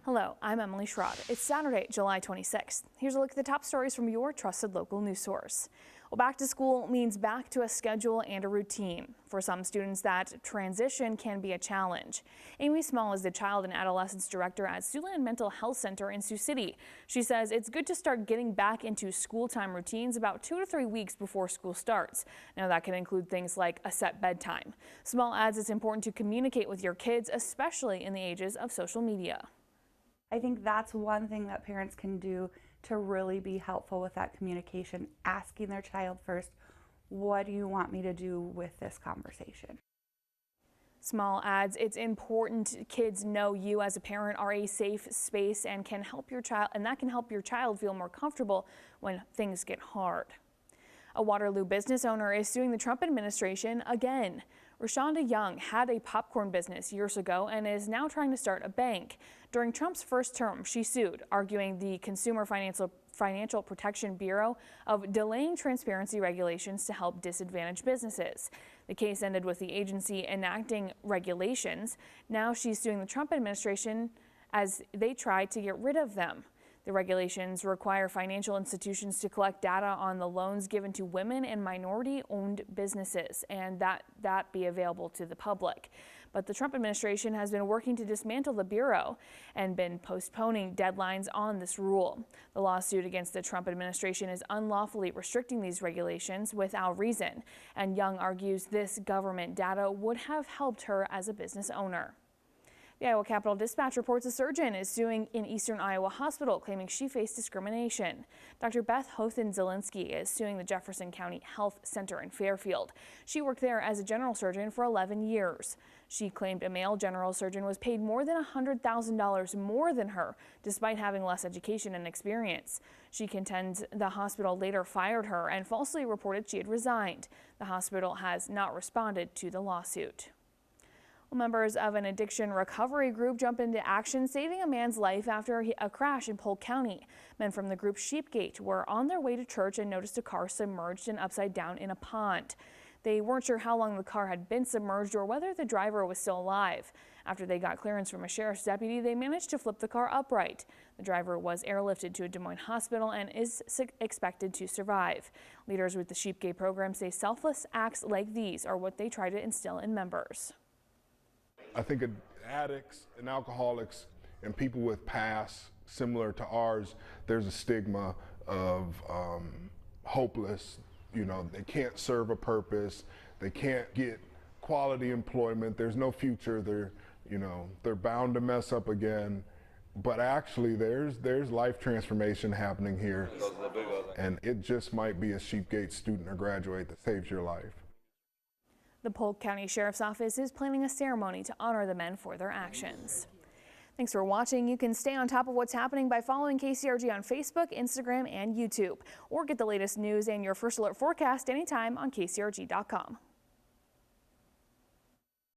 Hello, I'm Emily Schrod. It's Saturday, July 26th. Here's a look at the top stories from your trusted local news source. Well, back to school means back to a schedule and a routine. For some students, that transition can be a challenge. Amy Small is the Child and Adolescence Director at Siouxland Mental Health Center in Sioux City. She says it's good to start getting back into school time routines about 2 to 3 weeks before school starts. Now, that can include things like a set bedtime. Small adds it's important to communicate with your kids, especially in the ages of social media. I think that's one thing that parents can do to really be helpful with that communication, asking their child first, what do you want me to do with this conversation? Small adds it's important kids know you as a parent are a safe space and can help your child, and that can help your child feel more comfortable when things get hard. A Waterloo business owner is suing the Trump administration again. Rashonda Young had a popcorn business years ago and is now trying to start a bank. During Trump's first term, she sued, arguing the Consumer Financial Protection Bureau of delaying transparency regulations to help disadvantaged businesses. The case ended with the agency enacting regulations. Now she's suing the Trump administration as they try to get rid of them. The regulations require financial institutions to collect data on the loans given to women and minority-owned businesses, and that be available to the public. But the Trump administration has been working to dismantle the Bureau and been postponing deadlines on this rule. The lawsuit against the Trump administration is unlawfully restricting these regulations without reason, and Young argues this government data would have helped her as a business owner. The Iowa Capitol Dispatch reports a surgeon is suing an Eastern Iowa hospital, claiming she faced discrimination. Dr. Beth Hothin-Zielinski is suing the Jefferson County Health Center in Fairfield. She worked there as a general surgeon for 11 years. She claimed a male general surgeon was paid more than $100,000 more than her, despite having less education and experience. She contends the hospital later fired her and falsely reported she had resigned. The hospital has not responded to the lawsuit. Members of an addiction recovery group jump into action, saving a man's life after a crash in Polk County. Men from the group Sheepgate were on their way to church and noticed a car submerged and upside down in a pond. They weren't sure how long the car had been submerged or whether the driver was still alive. After they got clearance from a sheriff's deputy, they managed to flip the car upright. The driver was airlifted to a Des Moines hospital and is expected to survive. Leaders with the Sheepgate program say selfless acts like these are what they try to instill in members. I think addicts and alcoholics and people with pasts similar to ours, there's a stigma of hopeless. You know, they can't serve a purpose. They can't get quality employment. There's no future. They're bound to mess up again. But actually, there's life transformation happening here, and it just might be a Sheepgate student or graduate that saves your life. The Polk County Sheriff's Office is planning a ceremony to honor the men for their actions. Thanks for watching. You can stay on top of what's happening by following KCRG on Facebook, Instagram, and YouTube, or get the latest news and your first alert forecast anytime on KCRG.com.